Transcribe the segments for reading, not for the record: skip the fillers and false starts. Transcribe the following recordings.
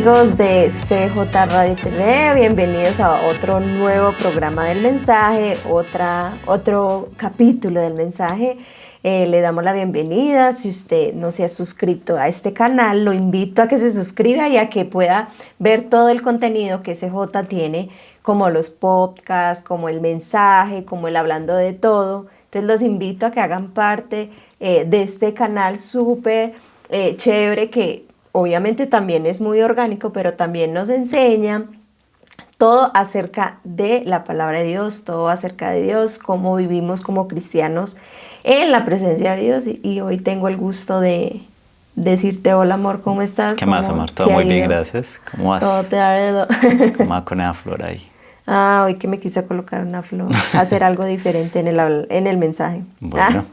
amigos de CJ Radio TV, bienvenidos a otro nuevo programa del mensaje, otro capítulo del mensaje. Le damos la bienvenida. Si usted no se ha suscrito a este canal, lo invito a que se suscriba y a que pueda ver todo el contenido que CJ tiene, como los podcasts, como el mensaje, como el hablando de todo. Entonces los invito a que hagan parte de este canal súper chévere, que obviamente también es muy orgánico, pero también nos enseña todo acerca de la palabra de Dios, todo acerca de Dios, cómo vivimos como cristianos en la presencia de Dios. Y hoy tengo el gusto de decirte hola, amor, ¿cómo estás? ¿Qué más, amor? Todo muy bien, gracias. ¿Cómo vas? Todo te ha ido. ¿Cómo va con esa flor ahí? Hoy que me quise colocar una flor, hacer algo diferente en el mensaje. Bueno,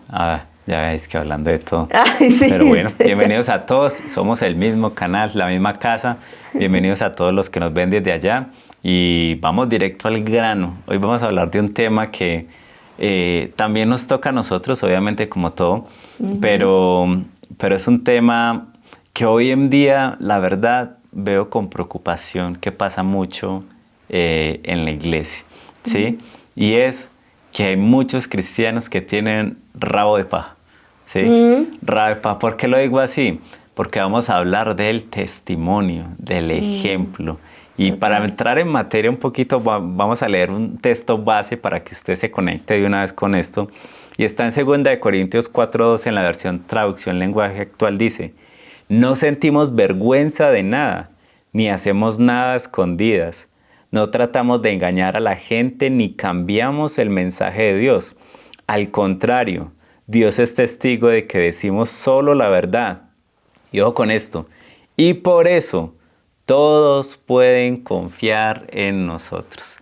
ya veis que hablando de todo. Ay, sí. Pero bueno, bienvenidos a todos. Somos el mismo canal, la misma casa. Bienvenidos a todos los que nos ven desde allá. Y vamos directo al grano. Hoy vamos a hablar de un tema que también nos toca a nosotros, obviamente como todo. Pero es un tema que hoy en día, la verdad, veo con preocupación que pasa mucho en la iglesia, ¿sí? Y es que hay muchos cristianos que tienen rabo de paja, ¿sí? Rabo de paja. ¿Por qué lo digo así? Porque vamos a hablar del testimonio, del ejemplo. Y para entrar en materia un poquito, vamos a leer un texto base para que usted se conecte de una vez con esto. Y está en 2 Corintios 4:12 en la versión traducción lenguaje actual. Dice: no sentimos vergüenza de nada, ni hacemos nada a escondidas. No tratamos de engañar a la gente ni cambiamos el mensaje de Dios. Al contrario, Dios es testigo de que decimos solo la verdad. Y ojo con esto. Y por eso todos pueden confiar en nosotros.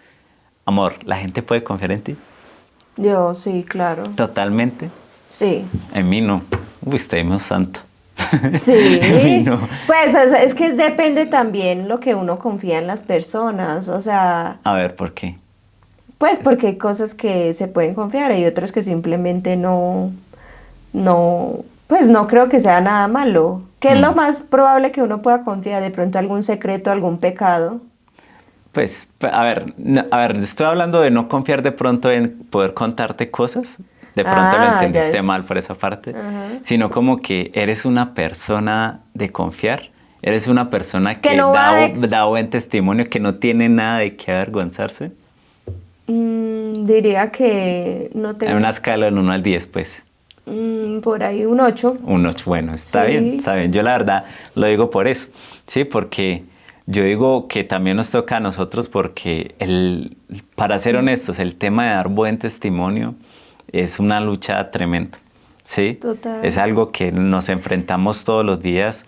Amor, ¿la gente puede confiar en ti? Yo sí, claro. ¿Totalmente? Sí. En mí no. Uy, usted es muy santo. Sí, no. pues es que depende también lo que uno confía en las personas, o sea... A ver, ¿por qué? Pues porque hay cosas que se pueden confiar, hay otras que simplemente pues no creo que sea nada malo. ¿Qué es lo más probable que uno pueda confiar? De pronto algún secreto, algún pecado. Pues, a ver, estoy hablando de no confiar de pronto en poder contarte cosas. De pronto lo entendiste mal por esa parte. Sino como que eres una persona de confiar. Eres una persona que no da buen testimonio, que no tiene nada de qué avergonzarse. Diría que no tengo... En una escala del 1 al 10, pues. Por ahí un 8. Un 8, bueno, está bien, está bien. Yo la verdad lo digo por eso, ¿sí? Porque yo digo que también nos toca a nosotros porque, para ser honestos, el tema de dar buen testimonio es una lucha tremenda, ¿sí? Total. Es algo que nos enfrentamos todos los días,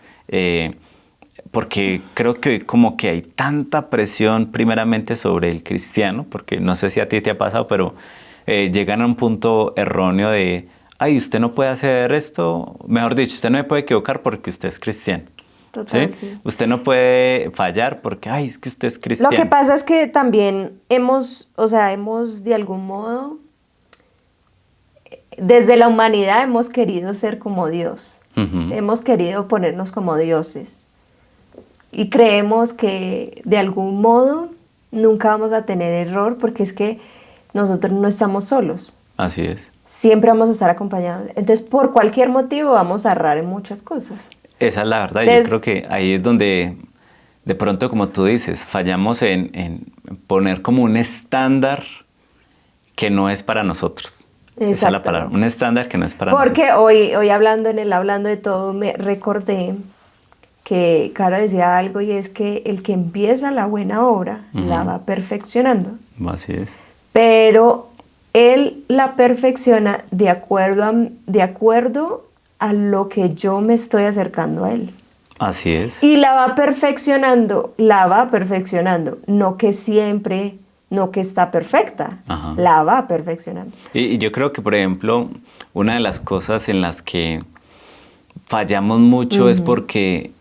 porque creo que hoy como que hay tanta presión primeramente sobre el cristiano, porque no sé si a ti te ha pasado, pero llegan a un punto erróneo de, ay, usted no puede hacer esto, mejor dicho, usted no me puede equivocar porque usted es cristiano. Total, ¿Sí? sí. Usted no puede fallar porque, ay, es que usted es cristiano. Lo que pasa es que también hemos de algún modo, desde la humanidad hemos querido ser como Dios. Hemos querido ponernos como dioses. Y creemos que de algún modo nunca vamos a tener error porque es que nosotros no estamos solos. Así es. Siempre vamos a estar acompañados. Entonces, por cualquier motivo vamos a errar en muchas cosas. Esa es la verdad. Entonces, yo creo que ahí es donde, de pronto, como tú dices, fallamos en poner como un estándar que no es para nosotros. Esa es la palabra. Un estándar que no es para nosotros. Porque hoy hablando hablando de todo, me recordé que Caro decía algo, y es que el que empieza la buena obra la va perfeccionando. Así es. Pero él la perfecciona de acuerdo a lo que yo me estoy acercando a él. Así es. Y la va perfeccionando, no que siempre, no que está perfecta, la va perfeccionando. Y yo creo que, por ejemplo, una de las cosas en las que fallamos mucho es porque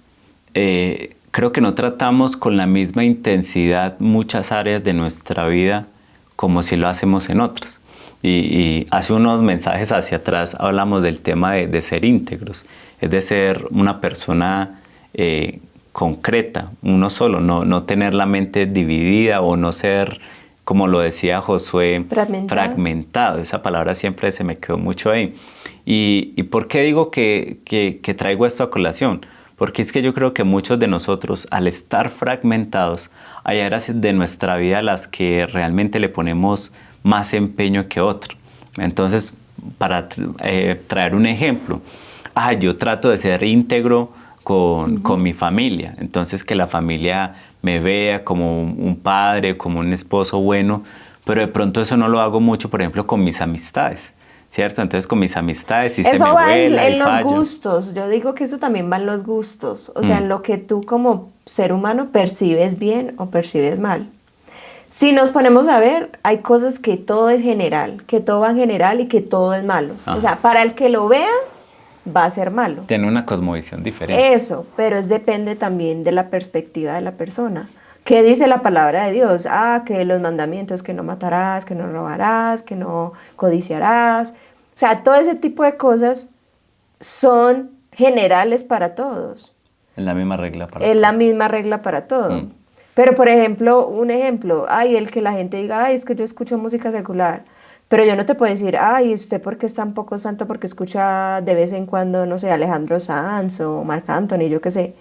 creo que no tratamos con la misma intensidad muchas áreas de nuestra vida como si lo hacemos en otras. Y hace unos mensajes hacia atrás hablamos del tema de ser íntegros, es de ser una persona concreta, uno solo, no tener la mente dividida o no ser, como lo decía Josué, fragmentado. Esa palabra siempre se me quedó mucho ahí. ¿Y por qué digo que traigo esto a colación? Porque es que yo creo que muchos de nosotros, al estar fragmentados, hay áreas de nuestra vida a las que realmente le ponemos más empeño que otro. Entonces, para traer un ejemplo, yo trato de ser íntegro con mi familia, entonces que la familia me vea como un padre, como un esposo bueno, pero de pronto eso no lo hago mucho, por ejemplo, con mis amistades, ¿cierto? Entonces con mis amistades sí se me Eso va vuela en y los fallo. gustos, yo digo que eso también va en los gustos, o sea, en lo que tú como ser humano percibes bien o percibes mal. Si nos ponemos a ver, hay cosas que todo es general, que todo va en general y que todo es malo. Ajá. O sea, para el que lo vea, va a ser malo. Tiene una cosmovisión diferente. Eso, pero depende también de la perspectiva de la persona. ¿Qué dice la palabra de Dios? Que los mandamientos, que no matarás, que no robarás, que no codiciarás. O sea, todo ese tipo de cosas son generales para todos. Es la misma regla para Es todos. la misma regla para todo. Pero, por ejemplo, un ejemplo, el que la gente diga, es que yo escucho música secular, pero yo no te puedo decir, ¿usted por qué es tan poco santo? Porque escucha de vez en cuando, no sé, Alejandro Sanz o Marc Anthony, yo qué sé.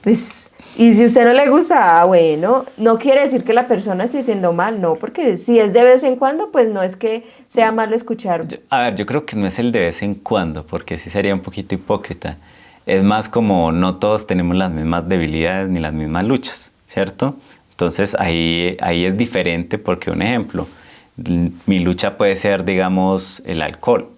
Pues, y si a usted no le gusta, bueno, no quiere decir que la persona esté diciendo mal, no, porque si es de vez en cuando, pues no es que sea malo escuchar. Yo creo que no es el de vez en cuando, porque sí sería un poquito hipócrita. Es más como no todos tenemos las mismas debilidades ni las mismas luchas, ¿cierto? Entonces ahí es diferente porque, un ejemplo, mi lucha puede ser, digamos, el alcohol,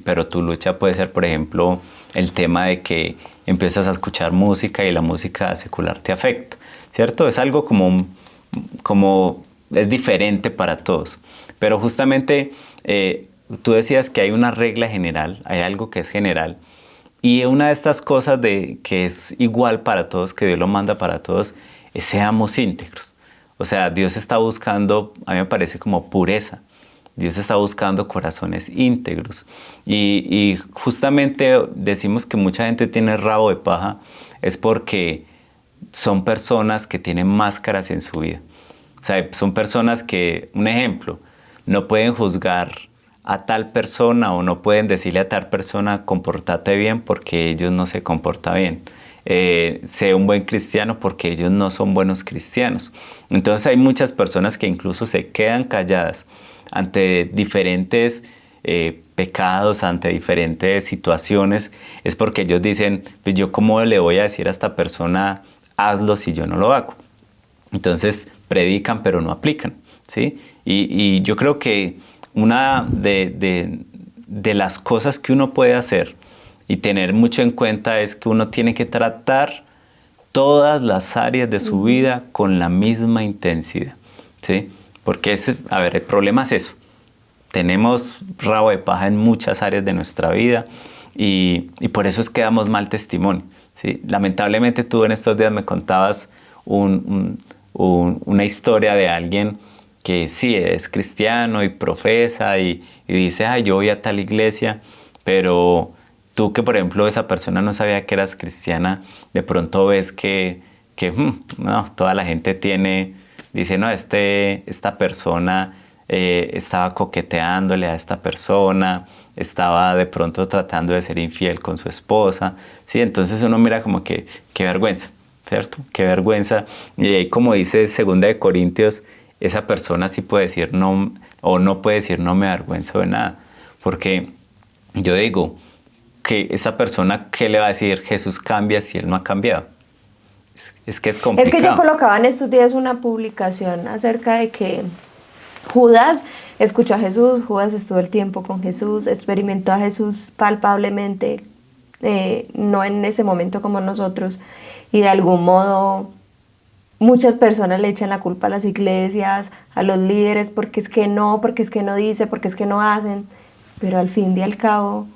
pero tu lucha puede ser, por ejemplo, el tema de que empiezas a escuchar música y la música secular te afecta, ¿cierto? Es algo como es diferente para todos. Pero justamente tú decías que hay una regla general, hay algo que es general, y una de estas cosas que es igual para todos, que Dios lo manda para todos, es seamos íntegros. O sea, Dios está buscando, a mí me parece como pureza. Dios está buscando corazones íntegros. Y justamente decimos que mucha gente tiene rabo de paja, es porque son personas que tienen máscaras en su vida. O sea, son personas que, un ejemplo, no pueden juzgar a tal persona o no pueden decirle a tal persona compórtate bien porque ellos no se comportan bien. Sé un buen cristiano porque ellos no son buenos cristianos. Entonces hay muchas personas que incluso se quedan calladas ante diferentes pecados, ante diferentes situaciones, es porque ellos dicen, pues yo cómo le voy a decir a esta persona hazlo si yo no lo hago. Entonces predican pero no aplican, ¿sí? Y yo creo que una de las cosas que uno puede hacer y tener mucho en cuenta es que uno tiene que tratar todas las áreas de su vida con la misma intensidad, ¿sí? Porque el problema es eso. Tenemos rabo de paja en muchas áreas de nuestra vida y por eso es que damos mal testimonio, ¿sí? Lamentablemente tú en estos días me contabas una historia de alguien que sí es cristiano y profesa y dice, yo voy a tal iglesia, pero tú que por ejemplo esa persona no sabía que eras cristiana, de pronto ves que no, toda la gente dice, no, esta persona estaba coqueteándole a esta persona, estaba de pronto tratando de ser infiel con su esposa, ¿sí? Entonces uno mira como que, qué vergüenza, ¿cierto? Qué vergüenza. Y ahí como dice 2 Corintios, esa persona sí puede decir no, o no puede decir no me avergüenzo de nada, porque yo digo que esa persona, ¿qué le va a decir? Jesús cambia si él no ha cambiado. Es que es complicado. Es que yo colocaba en estos días una publicación acerca de que Judas escuchó a Jesús, Judas estuvo el tiempo con Jesús, experimentó a Jesús palpablemente, no en ese momento como nosotros, y de algún modo muchas personas le echan la culpa a las iglesias, a los líderes, porque es que no dice, porque es que no hacen, pero al fin y al cabo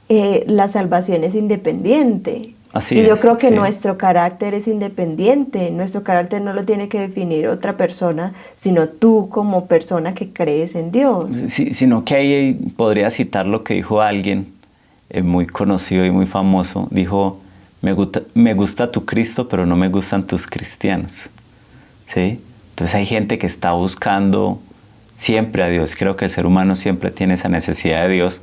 la salvación es independiente. Así y yo es, creo que sí. nuestro carácter es independiente, nuestro carácter no lo tiene que definir otra persona, sino tú como persona que crees en Dios. Sí, sino que ahí podría citar lo que dijo alguien muy conocido y muy famoso, dijo, me gusta tu Cristo, pero no me gustan tus cristianos, ¿sí? Entonces hay gente que está buscando siempre a Dios. Creo que el ser humano siempre tiene esa necesidad de Dios,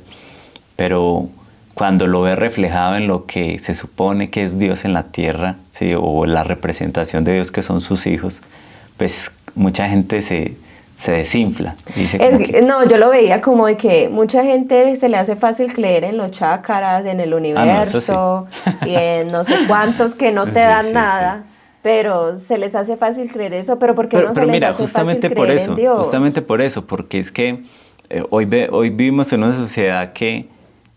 pero cuando lo ve reflejado en lo que se supone que es Dios en la tierra, ¿sí? O la representación de Dios que son sus hijos, pues mucha gente se desinfla. Dice no, yo lo veía como de que mucha gente se le hace fácil creer en los chakras, en el universo, y en no sé cuántos que no te dan nada. Sí. Pero se les hace fácil creer eso, pero ¿por qué no se les hace fácil creer en Dios? Justamente por eso, porque es que hoy vivimos en una sociedad que,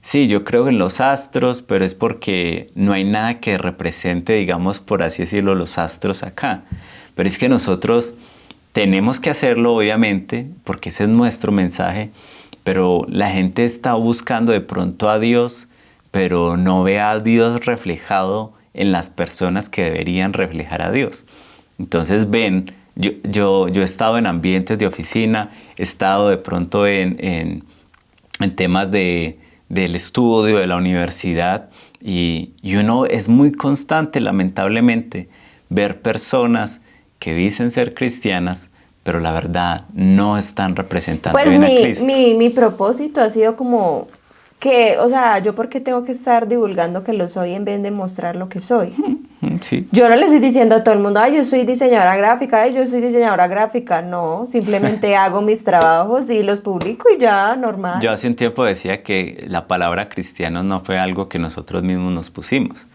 sí, yo creo en los astros, pero es porque no hay nada que represente, digamos, por así decirlo, los astros acá. Pero es que nosotros tenemos que hacerlo, obviamente, porque ese es nuestro mensaje, pero la gente está buscando de pronto a Dios, pero no ve a Dios reflejado en las personas que deberían reflejar a Dios. Entonces ven, yo he estado en ambientes de oficina, he estado de pronto en temas del estudio, de la universidad, y uno es muy constante, lamentablemente, ver personas que dicen ser cristianas, pero la verdad no están representando bien a Cristo. Mi propósito ha sido como que, o sea, yo por qué tengo que estar divulgando que lo soy en vez de mostrar lo que soy. Sí. Yo no le estoy diciendo a todo el mundo, ay, yo soy diseñadora gráfica, ay, yo soy diseñadora gráfica. No, simplemente hago mis trabajos y los publico y ya, normal. Yo hace un tiempo decía que la palabra cristianos no fue algo que nosotros mismos nos pusimos,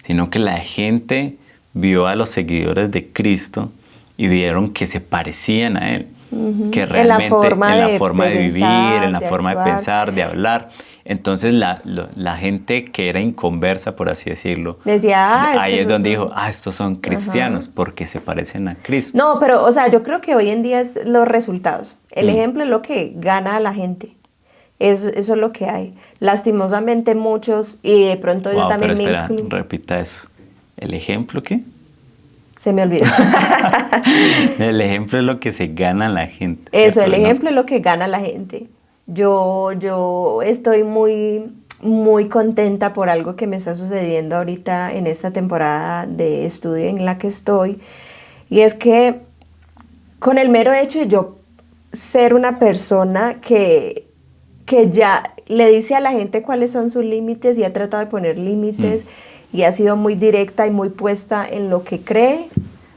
sino que la gente vio a los seguidores de Cristo y vieron que se parecían a Él. Que realmente en la forma de vivir, en la forma de pensar, de hablar. Entonces la gente que era inconversa, por así decirlo, decía, ahí es donde dijo, estos son cristianos, porque se parecen a Cristo. No, pero o sea, yo creo que hoy en día es los resultados. El ejemplo es lo que gana a la gente. Eso es lo que hay. Lastimosamente muchos, y de pronto yo también pero espera, repita eso. ¿El ejemplo qué? Se me olvidó. El ejemplo es lo que se gana la gente. Eso, el ejemplo es lo que gana la gente. Yo estoy muy, muy contenta por algo que me está sucediendo ahorita en esta temporada de estudio en la que estoy. Y es que con el mero hecho de yo ser una persona que ya le dice a la gente cuáles son sus límites y ha tratado de poner límites, y ha sido muy directa y muy puesta en lo que cree,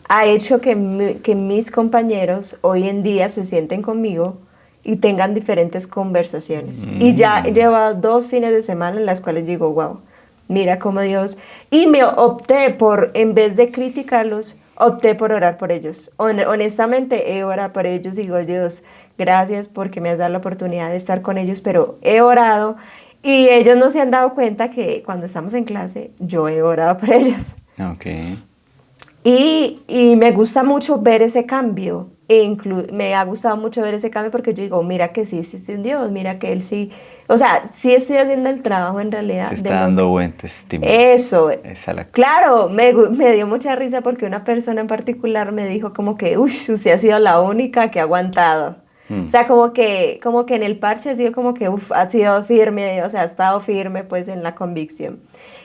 ha hecho que mis compañeros hoy en día se sienten conmigo y tengan diferentes conversaciones. Y ya lleva 2 fines de semana en las cuales digo, wow, mira cómo Dios... Y me opté por, en vez de criticarlos, opté por orar por ellos. Honestamente, he orado por ellos y digo, Dios, gracias porque me has dado la oportunidad de estar con ellos, pero he orado. Y ellos no se han dado cuenta que cuando estamos en clase, yo he orado por ellos. Okay. Y me gusta mucho ver ese cambio. Me ha gustado mucho ver ese cambio porque yo digo, mira que sí existe un Dios, mira que Él sí... O sea, sí estoy haciendo el trabajo en realidad. Se está dando buen testimonio. Eso. Claro, me dio mucha risa porque una persona en particular me dijo como que, usted ha sido la única que ha aguantado. O sea, como que en el parche ha sido como que, ha sido firme, o sea, ha estado firme pues en la convicción.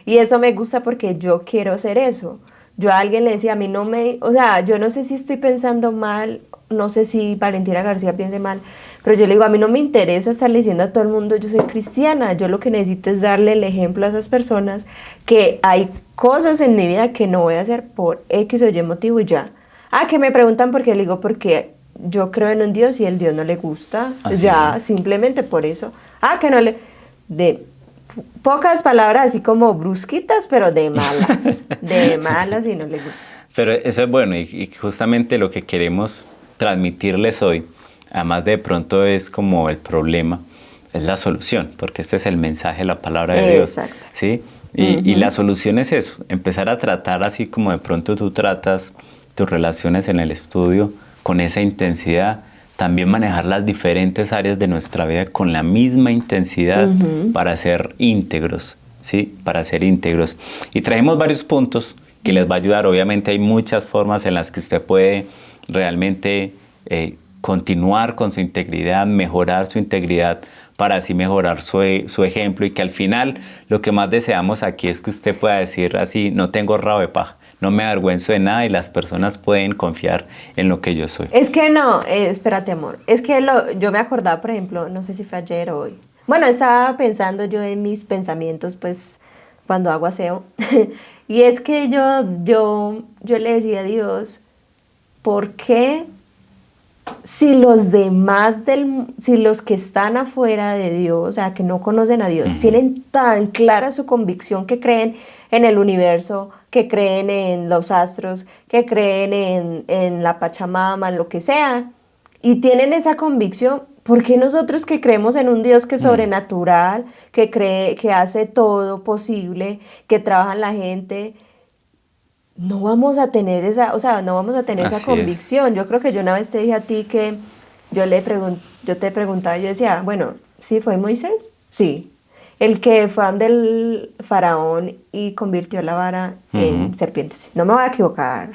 Y eso me gusta porque yo quiero ser eso. Yo a alguien le decía, a mí no me, o sea, yo no sé si estoy pensando mal, no sé si Valentina García piense mal, pero yo le digo, a mí no me interesa estarle diciendo a todo el mundo, yo soy cristiana, yo lo que necesito es darle el ejemplo a esas personas que hay cosas en mi vida que no voy a hacer por X o Y motivo y ya. Que me preguntan por qué, le digo, porque yo creo en un Dios y el Dios no le gusta, ya, simplemente por eso. Que no le... De pocas palabras así como brusquitas, pero de malas y no le gusta. Pero eso es bueno y justamente lo que queremos transmitirles hoy, además de pronto es como el problema, es la solución, porque este es el mensaje de la palabra de Dios. Exacto. ¿Sí? Y la solución es eso, empezar a tratar así como de pronto tú tratas tus relaciones en el estudio con esa intensidad, también manejar las diferentes áreas de nuestra vida con la misma intensidad para ser íntegros, ¿sí? Para ser íntegros. Y traemos varios puntos que les va a ayudar. Obviamente hay muchas formas en las que usted puede realmente continuar con su integridad, mejorar su integridad para así mejorar su ejemplo y que al final lo que más deseamos aquí es que usted pueda decir así, no tengo rabo de paja, no me avergüenzo de nada y las personas pueden confiar en lo que yo soy. Es que no, espérate, amor. Es que yo me acordaba, por ejemplo, no sé si fue ayer o hoy. Bueno, estaba pensando yo en mis pensamientos, pues, cuando hago aseo. Y es que yo le decía a Dios, ¿por qué si los demás si los que están afuera de Dios, o sea, que no conocen a Dios, tienen tan clara su convicción que creen en el universo, que creen en los astros, que creen en la Pachamama, en lo que sea, y tienen esa convicción? ¿Por qué nosotros que creemos en un Dios que es sobrenatural, que cree, que hace todo posible, que trabaja en la gente, no vamos a tener esa, o sea, no vamos a tener esa Así es. convicción? Yo creo que yo una vez te dije a ti que yo te preguntaba, yo decía, bueno, ¿sí fue Moisés? Sí. El que fue donde el faraón y convirtió la vara en serpientes. No me voy a equivocar.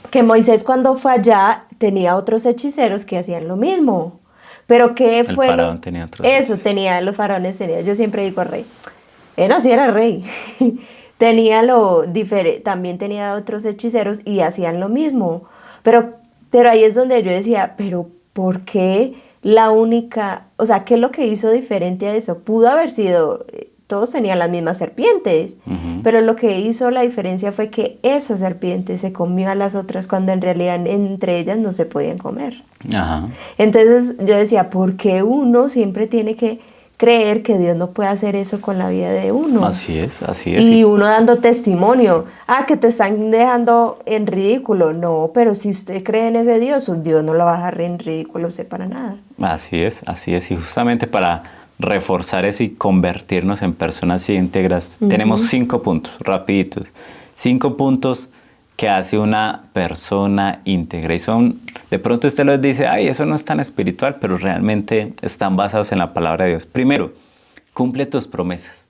Que Moisés cuando fue allá tenía otros hechiceros que hacían lo mismo. Pero ¿qué fue? El faraón tenía otros Eso hechiceros. tenía, los faraones tenían. Yo siempre digo rey. Él así era rey. Tenía también tenía otros hechiceros y hacían lo mismo. Pero ahí es donde yo decía, pero ¿por qué la única, o sea, qué es lo que hizo diferente a eso? Pudo haber sido, todos tenían las mismas serpientes, pero lo que hizo la diferencia fue que esa serpiente se comió a las otras cuando en realidad entre ellas no se podían comer. Ajá. Entonces yo decía, ¿por qué uno siempre tiene que creer que Dios no puede hacer eso con la vida de uno? Así es, así es. Y uno dando testimonio, que te están dejando en ridículo. No, pero si usted cree en ese Dios no lo va a dejar en ridículo usted para nada. Así es, así es. Y justamente para reforzar eso y convertirnos en personas íntegras, tenemos 5 puntos, rapiditos. 5 puntos que hace una persona íntegra. Y son, de pronto usted los dice, ay, eso no es tan espiritual, pero realmente están basados en la palabra de Dios. Primero, cumple tus promesas,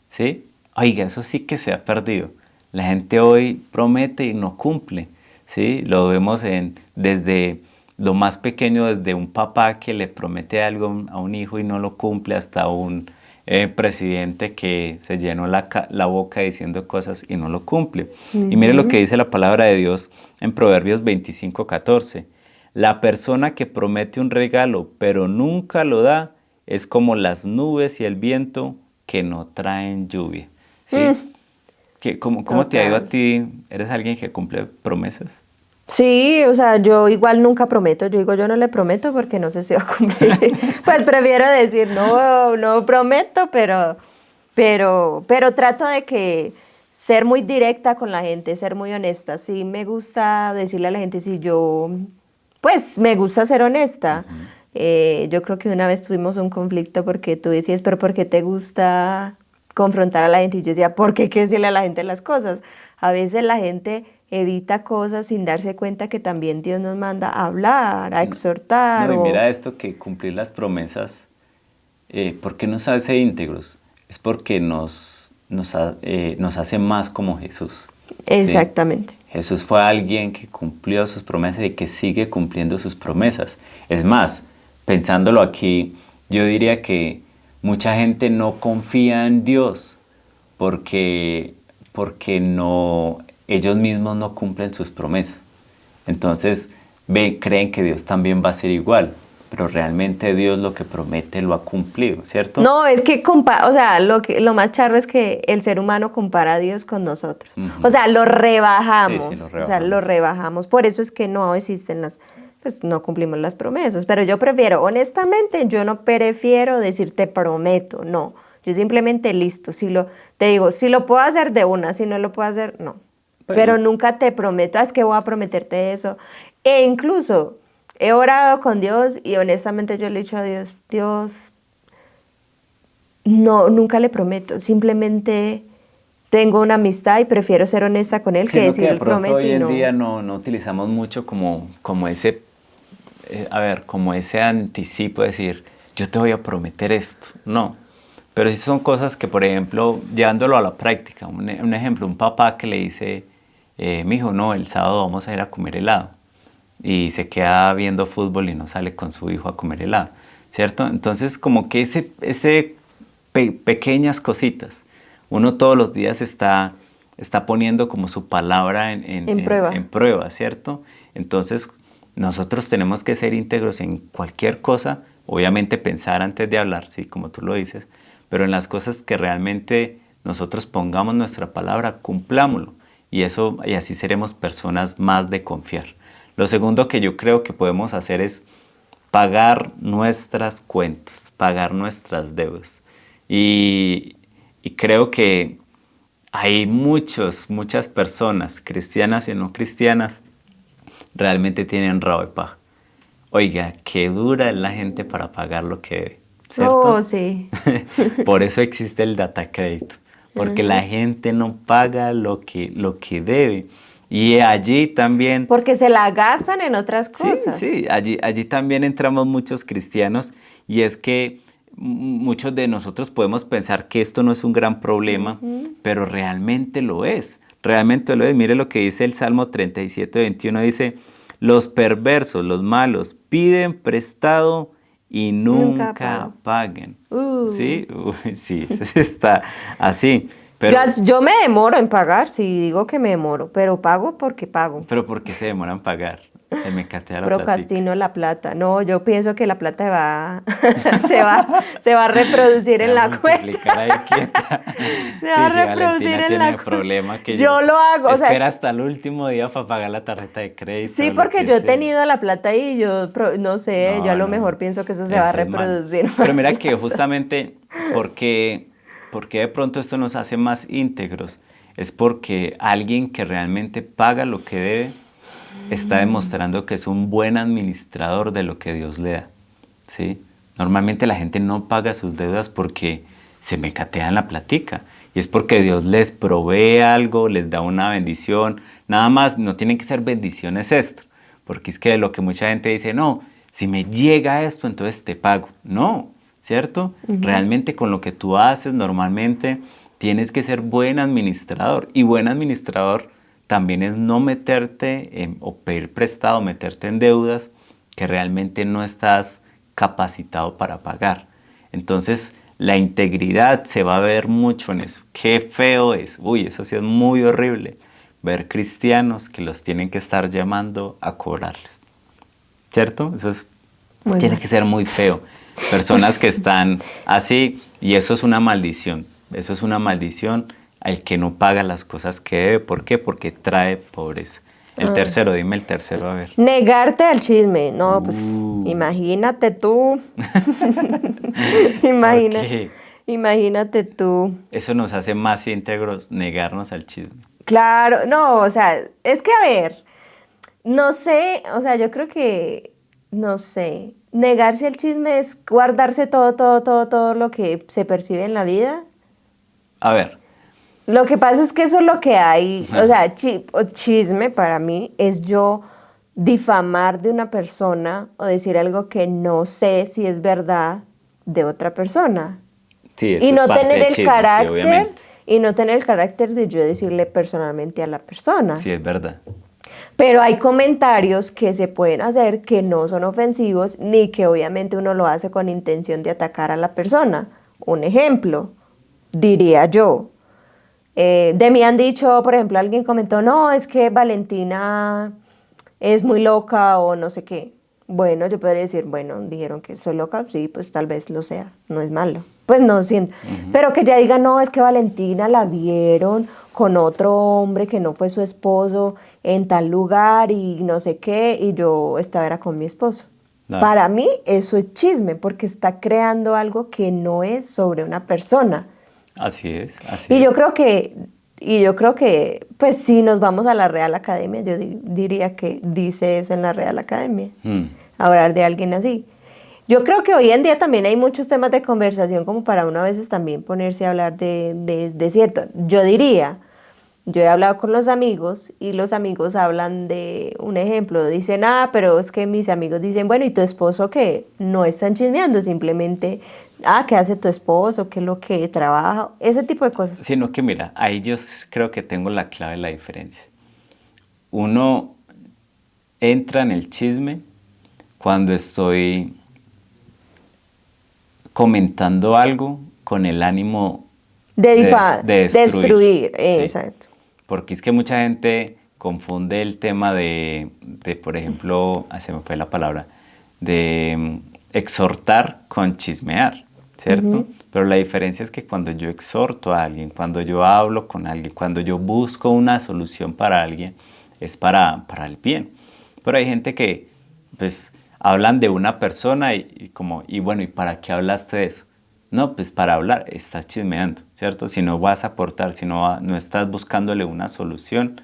¿sí? Oiga, eso sí que se ha perdido. La gente hoy promete y no cumple, ¿sí? Lo vemos desde lo más pequeño, desde un papá que le promete algo a un hijo y no lo cumple, hasta un presidente que se llenó la boca diciendo cosas y no lo cumple. Y mire lo que dice la palabra de Dios en Proverbios 25:14. La persona que promete un regalo pero nunca lo da es como las nubes y el viento que no traen lluvia. ¿Sí? ¿Cómo te ha ido a ti? ¿Eres alguien que cumple promesas? Sí, o sea, yo igual nunca prometo. Yo digo, yo no le prometo porque no sé si va a cumplir. Pues prefiero decir, no prometo, pero trato de que ser muy directa con la gente, ser muy honesta. Sí me gusta decirle a la gente si pues me gusta ser honesta. Yo creo que una vez tuvimos un conflicto porque tú decías, pero ¿por qué te gusta confrontar a la gente? Y yo decía, ¿por qué hay que decirle a la gente las cosas? A veces la gente evita cosas sin darse cuenta que también Dios nos manda a hablar, a exhortar. No, y mira esto, que cumplir las promesas, ¿por qué nos hace íntegros? Es porque nos hace más como Jesús. Exactamente. ¿Sí? Jesús fue alguien que cumplió sus promesas y que sigue cumpliendo sus promesas. Es más, pensándolo aquí, yo diría que mucha gente no confía en Dios porque ellos mismos no cumplen sus promesas. Entonces creen que Dios también va a ser igual, pero realmente Dios lo que promete lo ha cumplido, ¿cierto? No, es que o sea, lo más charro es que el ser humano compara a Dios con nosotros. O sea, lo rebajamos. Sí, lo rebajamos. O sea, lo rebajamos. Por eso es que no existen pues no cumplimos las promesas. Pero yo prefiero, honestamente, yo no prefiero decir te prometo, no. Yo simplemente listo, te digo, si lo puedo hacer de una, si no lo puedo hacer, no. Pero nunca te prometo, es que voy a prometerte eso. E incluso he orado con Dios y honestamente yo le he dicho a Dios, no, nunca le prometo, simplemente tengo una amistad y prefiero ser honesta con él que decir el prometo. Hoy en día no utilizamos mucho como ese, como ese anticipo de decir, yo te voy a prometer esto, no. Pero sí son cosas que, por ejemplo, llevándolo a la práctica, un ejemplo, un papá que le dice, mijo, no, el sábado vamos a ir a comer helado. Y se queda viendo fútbol y no sale con su hijo a comer helado. ¿cierto? Entonces, como que pequeñas cositas, uno todos los días está poniendo como su palabra en prueba, ¿cierto? Entonces, nosotros tenemos que ser íntegros en cualquier cosa, obviamente pensar antes de hablar, sí, como tú lo dices, pero en las cosas que realmente nosotros pongamos nuestra palabra, cumplámoslo. Y así seremos personas más de confiar. Lo segundo que yo creo que podemos hacer es pagar nuestras cuentas, pagar nuestras deudas. Y creo que hay muchas personas, cristianas y no cristianas, realmente tienen rabo de paja. Oiga, qué dura es la gente para pagar lo que debe, ¿cierto? Oh, sí. Por eso existe el data crédito, porque la gente no paga lo que debe. Y allí también... Porque se la gastan en otras cosas. Sí, allí también entramos muchos cristianos y es que muchos de nosotros podemos pensar que esto no es un gran problema, pero realmente lo es. Realmente lo es. Mire lo que dice el Salmo 37:21, dice, los perversos, los malos, piden prestado y nunca paguen. ¿Sí? Sí, está así. Pero, yo me demoro en pagar, si digo que me demoro, pero pago porque pago. pero ¿por qué se demoran en pagar? Se me catea la Procrastino la plata. No, yo pienso que la plata se va a reproducir en la cuenta. Ahí quieta. Se va a reproducir Valentina en tiene la problema que yo lo hago. O sea, espera hasta el último día para pagar la tarjeta de crédito. sí, porque yo he tenido la plata y yo no sé, yo a lo mejor pienso que eso se va a reproducir. Pero mira que justamente porque de pronto esto nos hace más íntegros, es porque alguien que realmente paga lo que debe está demostrando que es un buen administrador de lo que Dios le da, ¿sí? Normalmente la gente no paga sus deudas porque se mecatean la platica. Y es porque Dios les provee algo, les da una bendición. Nada más, no tienen que ser bendiciones extra. Porque es que lo que mucha gente dice, no, si me llega esto, entonces te pago. No, ¿cierto? Realmente con lo que tú haces normalmente tienes que ser buen administrador. Y buen administrador también es no meterte o pedir prestado, meterte en deudas que realmente no estás capacitado para pagar. Entonces, la integridad se va a ver mucho en eso. Qué feo es. Uy, eso sí es muy horrible. Ver cristianos que los tienen que estar llamando a cobrarles. ¿Cierto? Eso tiene que ser muy feo. Personas que están así, y eso es una maldición. Eso es una maldición al que no paga las cosas que debe. ¿Por qué? Porque trae pobreza. El tercero, dime el tercero, a ver. Negarte al chisme. No, pues imagínate tú. Imagínate tú. Eso nos hace más íntegros, negarnos al chisme. Claro, no, o sea, es que a ver, no sé, o sea, yo creo que, no sé, negarse al chisme es guardarse todo lo que se percibe en la vida. A ver. Lo que pasa es que eso es lo que hay, o sea, chisme para mí es yo difamar de una persona o decir algo que no sé si es verdad de otra persona. Sí, eso y no es parte tener de el chisme, carácter sí, y no tener el carácter de yo decirle personalmente a la persona. Sí, es verdad. Pero hay comentarios que se pueden hacer que no son ofensivos ni que obviamente uno lo hace con intención de atacar a la persona. Un ejemplo, diría yo. De mí han dicho, por ejemplo, alguien comentó, no, es que Valentina es muy loca o no sé qué. Bueno, yo podría decir, bueno, dijeron que soy loca, sí, pues tal vez lo sea, no es malo. Pues no siento. Pero que ya diga, no, es que Valentina la vieron con otro hombre que no fue su esposo en tal lugar y no sé qué, y yo era con mi esposo. Claro. Para mí eso es chisme, porque está creando algo que no es sobre una persona. Así es, así y es. Yo creo que, pues si nos vamos a la Real Academia, yo diría que dice eso en la Real Academia, hablar de alguien así. Yo creo que hoy en día también hay muchos temas de conversación como para uno a veces también ponerse a hablar de cierto. Yo diría, yo he hablado con los amigos y los amigos hablan de un ejemplo, dicen, pero es que mis amigos dicen, bueno, ¿y tu esposo qué? No están chismeando, simplemente, ¿qué hace tu esposo? ¿Qué es lo que trabaja? Ese tipo de cosas. Sino que mira, ahí yo creo que tengo la clave de la diferencia. Uno entra en el chisme cuando estoy comentando algo con el ánimo de destruir. Sí. Exacto. Porque es que mucha gente confunde el tema de por ejemplo, se me fue la palabra, de exhortar con chismear, ¿cierto? Pero la diferencia es que cuando yo exhorto a alguien, cuando yo hablo con alguien, cuando yo busco una solución para alguien, es para el bien. Pero hay gente que, pues, hablan de una persona y bueno, ¿y para qué hablaste de eso? No, pues para hablar, estás chismeando, ¿cierto? Si no vas a aportar, si no estás buscándole una solución,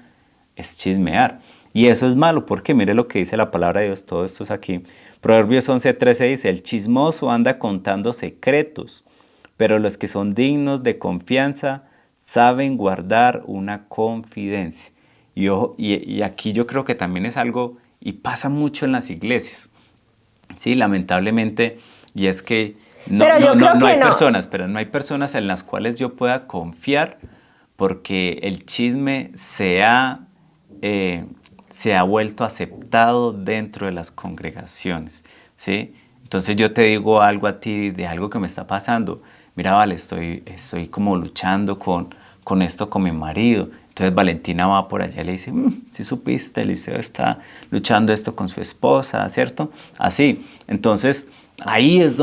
es chismear. Y eso es malo, porque mire lo que dice la palabra de Dios, todo esto es aquí. Proverbios 11:13 dice, el chismoso anda contando secretos, pero los que son dignos de confianza saben guardar una confidencia. Y aquí yo creo que también es algo, y pasa mucho en las iglesias, sí, lamentablemente, y es que no hay personas en las cuales yo pueda confiar porque el chisme se ha vuelto aceptado dentro de las congregaciones, ¿sí? Entonces yo te digo algo a ti de algo que me está pasando. Mira, vale, estoy como luchando con esto con mi marido. Entonces Valentina va por allá y le dice, si supiste, Eliseo está luchando esto con su esposa, ¿cierto? Así. Entonces ahí es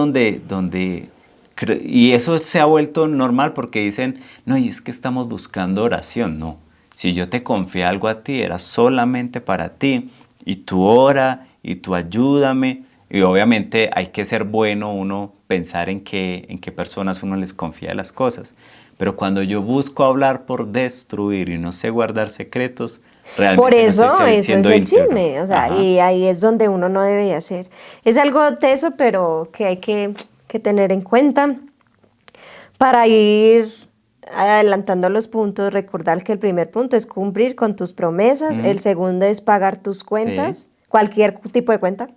y eso se ha vuelto normal porque dicen, no, y es que estamos buscando oración. No, si yo te confié algo a ti, era solamente para ti, y tú ora, y tú ayúdame, y obviamente hay que ser bueno uno pensar en qué personas uno les confía las cosas. Pero cuando yo busco hablar por destruir y no sé guardar secretos, realmente Por eso, no estoy eso es siendo el íntegro. chisme, o sea, Ajá. y ahí es donde uno no debe hacer. Es algo teso, pero que hay que tener en cuenta para ir adelantando los puntos. Recordar que el primer punto es cumplir con tus promesas, el segundo es pagar tus cuentas, Sí. cualquier tipo de cuenta.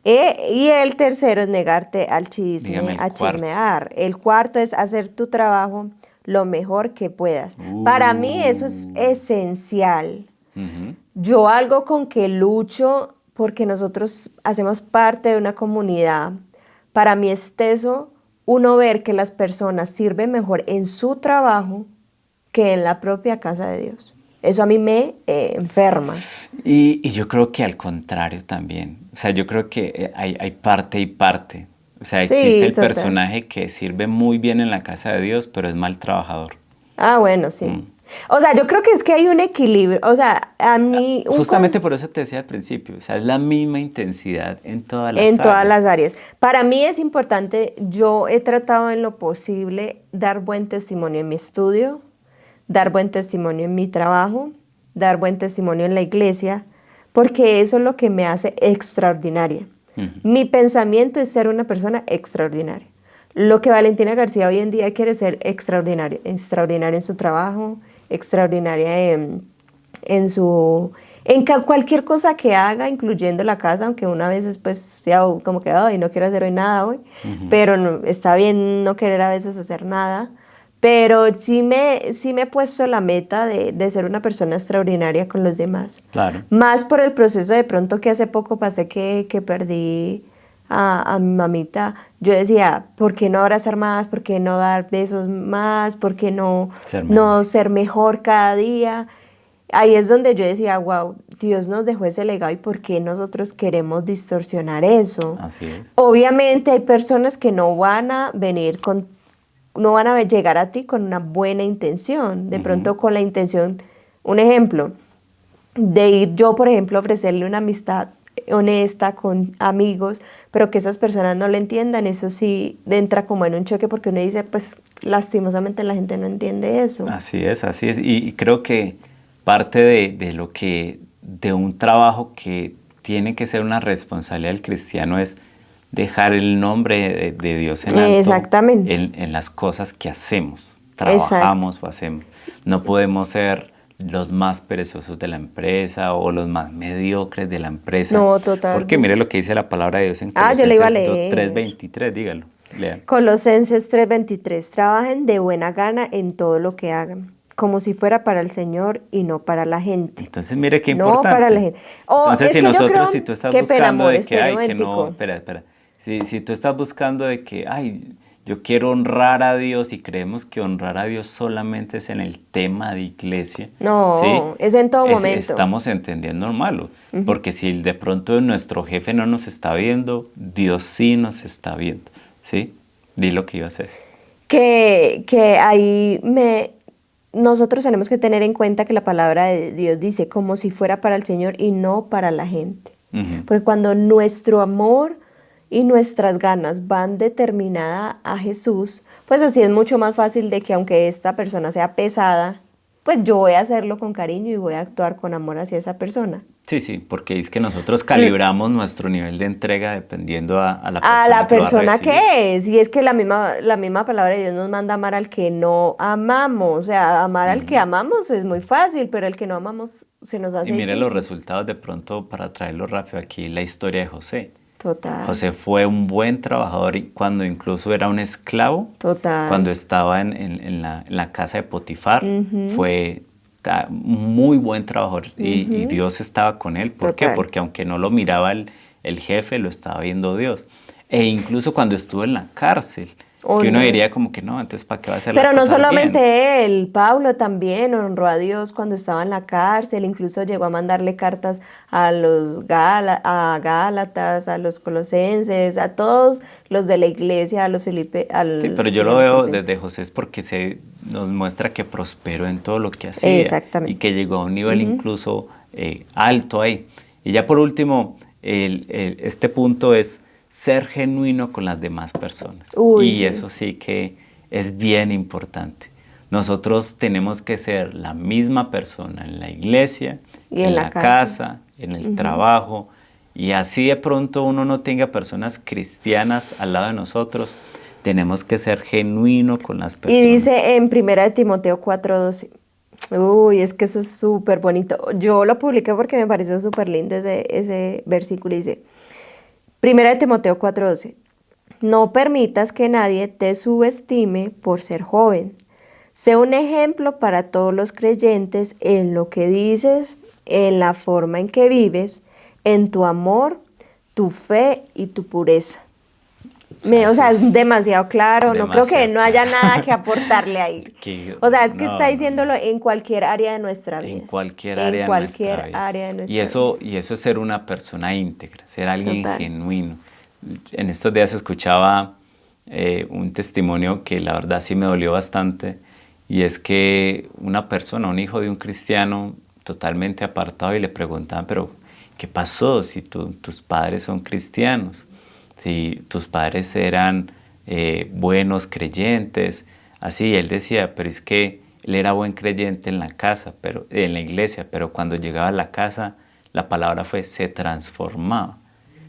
Y el tercero es negarte al Dígame chisme, el a cuarto. chismear. El cuarto es hacer tu trabajo lo mejor que puedas. Para mí eso es esencial. Ujú. Yo algo con que lucho, porque nosotros hacemos parte de una comunidad, para mí es teso uno ver que las personas sirven mejor en su trabajo que en la propia casa de Dios. Eso a mí me enferma. Y yo creo que al contrario también. O sea, yo creo que hay parte y parte. O sea, existe Sí, el total. personaje que sirve muy bien en la casa de Dios, pero es mal trabajador. Ah, bueno, sí. Mm. O sea, yo creo que es que hay un equilibrio. O sea, a mí, Justamente por eso te decía al principio, o sea, es la misma intensidad en todas las en todas las áreas. áreas. Para mí es importante, yo he tratado en lo posible dar buen testimonio en mi estudio, dar buen testimonio en mi trabajo, dar buen testimonio en la iglesia, porque eso es lo que me hace extraordinaria. Ujú. Mi pensamiento es ser una persona extraordinaria. Lo que Valentina García hoy en día quiere ser extraordinaria, extraordinaria en su trabajo, extraordinaria cualquier cosa que haga, incluyendo la casa, aunque una vez pues sea como que ay, no quiero hacer hoy nada hoy, pero está bien no querer a veces hacer nada. Pero sí me he puesto la meta de ser una persona extraordinaria con los demás. Claro. Más por el proceso de pronto que hace poco pasé que perdí a mi mamita. Yo decía, ¿por qué no abrazar más? ¿Por qué no dar besos más? ¿Por qué no, Ser no mejor. ser mejor cada día? Ahí es donde yo decía, wow, Dios nos dejó ese legado y ¿por qué nosotros queremos distorsionar eso? Así es. Obviamente hay personas que no van a venir no van a llegar a ti con una buena intención, de Ujú. pronto con la intención, un ejemplo, de ir yo, por ejemplo, a ofrecerle una amistad honesta con amigos, pero que esas personas no lo entiendan, eso sí entra como en un choque porque uno dice, pues lastimosamente la gente no entiende eso. Así es, así es. Y creo que parte de un trabajo que tiene que ser una responsabilidad del cristiano es dejar el nombre de Dios en alto Exactamente, en las cosas que hacemos, exacto. trabajamos o hacemos. No podemos ser los más perezosos de la empresa o los más mediocres de la empresa, No, porque mire totalmente. lo que dice la palabra de Dios en Ah, yo le iba a Colosenses leer. 3:23, dígalo, lean. Colosenses 3:23, trabajen de buena gana en todo lo que hagan, como si fuera para el Señor y no para la gente. Entonces, mire qué No para la importante. gente. Oh, Entonces, es si que yo nosotros, creo, si tú estás qué pena, buscando amor, de que espere un hay, que no, momentico. espera, Si tú estás buscando de que, ay, yo quiero honrar a Dios y creemos que honrar a Dios solamente es en el tema de iglesia, ¿sí? No, es en todo momento. Estamos entendiendo malo, porque si de pronto nuestro jefe no nos está viendo, Dios sí nos está viendo, ¿sí? Di lo que ibas a decir. Que nosotros tenemos que tener en cuenta que la palabra de Dios dice como si fuera para el Señor y no para la gente. Porque cuando nuestro amor y nuestras ganas van determinadas a Jesús, pues así es mucho más fácil de que aunque esta persona sea pesada, pues yo voy a hacerlo con cariño y voy a actuar con amor hacia esa persona. Sí, porque es que nosotros calibramos nuestro nivel de entrega dependiendo a la persona, a la persona que lo va a recibir. que es. Y es que la misma palabra de Dios nos manda a amar al que no amamos. O sea, amar al que amamos es muy fácil, pero el que no amamos se nos hace Y mire los difícil. resultados de pronto para traerlo rápido aquí, la historia de José. Total. José fue un buen trabajador y cuando incluso era un esclavo, Total. cuando estaba en la casa de Potifar, fue muy buen trabajador y Dios estaba con él. ¿Por qué? Total. Porque aunque no lo miraba el jefe, lo estaba viendo Dios. E incluso cuando estuvo en la cárcel, Oh, que uno no. diría como que no, entonces ¿para qué va a hacer Pero las no cosas solamente bien? él, Pablo también honró a Dios cuando estaba en la cárcel, incluso llegó a mandarle cartas a los a Gálatas, a los colosenses, a todos los de la iglesia, a los Sí, pero yo sí, a lo los veo desde filipenses. José es porque nos muestra que prosperó en todo lo que hacía y Exactamente. que llegó a un nivel incluso alto ahí. Y ya por último, este punto es ser genuino con las demás personas. Uy, Y sí. eso sí que es bien importante. Nosotros tenemos que ser la misma persona en la iglesia, Y en la casa, en el trabajo, y así de pronto uno no tenga personas cristianas al lado de nosotros, tenemos que ser genuino con las personas. Y dice en 1 Timoteo 4:12. Uy, es que eso es súper bonito. Yo lo publiqué porque me pareció súper lindo ese versículo. Dice, 1 Timoteo 4:12. No permitas que nadie te subestime por ser joven. Sé un ejemplo para todos los creyentes en lo que dices, en la forma en que vives, en tu amor, tu fe y tu pureza. O sea, es demasiado claro, no creo que no haya nada que aportarle ahí. O sea, es que está diciéndolo en cualquier área de nuestra vida. En cualquier área de nuestra vida. área de nuestra Y eso es ser una persona íntegra, ser alguien Total. genuino. En estos días escuchaba un testimonio que la verdad sí me dolió bastante, y es que una persona, un hijo de un cristiano totalmente apartado, y le preguntaban, pero ¿qué pasó si tus padres son cristianos? Si tus padres eran buenos creyentes, así, él decía, pero es que él era buen creyente en la casa, en la iglesia, pero cuando llegaba a la casa, la palabra fue se transformaba.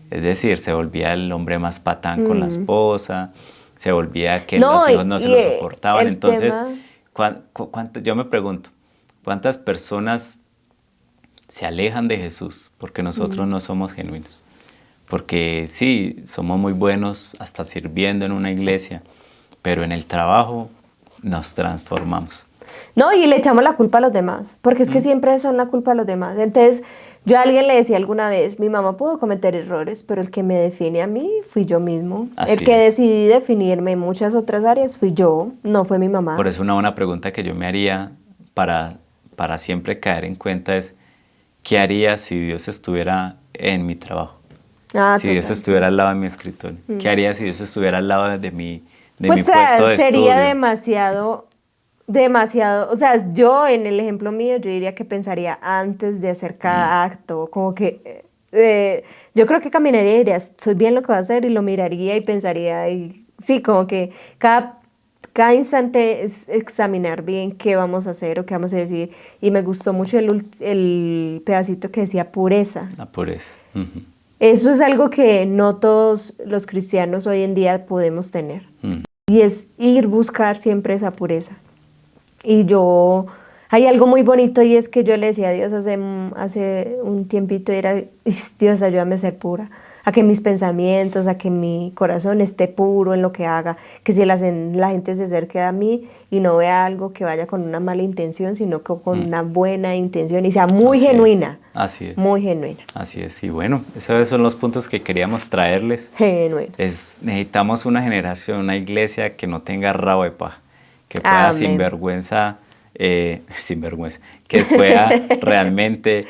Es decir, se volvía el hombre más patán con la esposa, se volvía que los hijos no se lo soportaban. Entonces, yo me pregunto, ¿cuántas personas se alejan de Jesús porque nosotros no somos genuinos? Porque sí, somos muy buenos hasta sirviendo en una iglesia, pero en el trabajo nos transformamos. No, y le echamos la culpa a los demás, porque es que siempre son la culpa a los demás. Entonces, yo a alguien le decía alguna vez, mi mamá pudo cometer errores, pero el que me define a mí fui yo mismo. Así el que es. decidí definirme en muchas otras áreas fui yo, no fue mi mamá. Por eso una buena pregunta que yo me haría para siempre caer en cuenta es, ¿qué haría si Dios estuviera en mi trabajo? Si Dios Total, estuviera sí. al lado de mi escritorio. ¿Qué haría si Dios estuviera al lado de mi Pues puesto de sería estudio? demasiado, o sea, yo en el ejemplo mío, yo diría que pensaría antes de hacer cada acto, como que yo creo que caminaría y diría, soy bien lo que voy a hacer, y lo miraría y pensaría, y sí, como que cada instante es examinar bien qué vamos a hacer o qué vamos a decir, y me gustó mucho el pedacito que decía pureza. La pureza. Ujú. Eso es algo que no todos los cristianos hoy en día podemos tener. Y es buscar siempre esa pureza. Y hay algo muy bonito, y es que yo le decía a Dios hace un tiempito, era, Dios, ayúdame a ser pura, a que mis pensamientos, a que mi corazón esté puro en lo que haga, que si la gente se acerque a mí y no vea algo que vaya con una mala intención, sino que con una buena intención y sea muy Así genuina. Así es. Muy genuina. Así es. Y bueno, esos son los puntos que queríamos traerles. Genuina. Necesitamos una generación, una iglesia que no tenga rabo de paja, que pueda Amén. sinvergüenza, que pueda realmente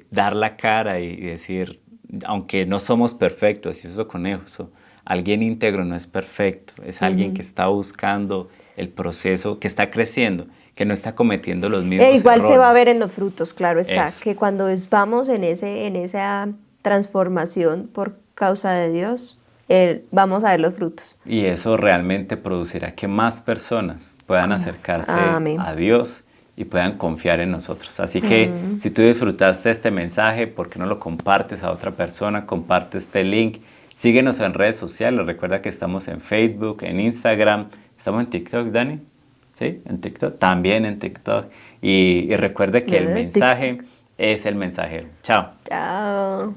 dar la cara y decir, aunque no somos perfectos, y eso con eso, alguien íntegro no es perfecto, es alguien que está buscando el proceso, que está creciendo, que no está cometiendo los mismos igual errores. se va a ver en los frutos, claro está, Eso. que cuando vamos en esa transformación por causa de Dios, vamos a ver los frutos. Y eso realmente producirá que más personas puedan acercarse Amén. a Dios y puedan confiar en nosotros. Así que si tú disfrutaste este mensaje, ¿por qué no lo compartes a otra persona? Comparte este link. Síguenos en redes sociales. Recuerda que estamos en Facebook, en Instagram. ¿Estamos en TikTok, Dani? ¿Sí? ¿En TikTok? También en TikTok. Y recuerde que el mensaje es el mensajero. Chao. Chao.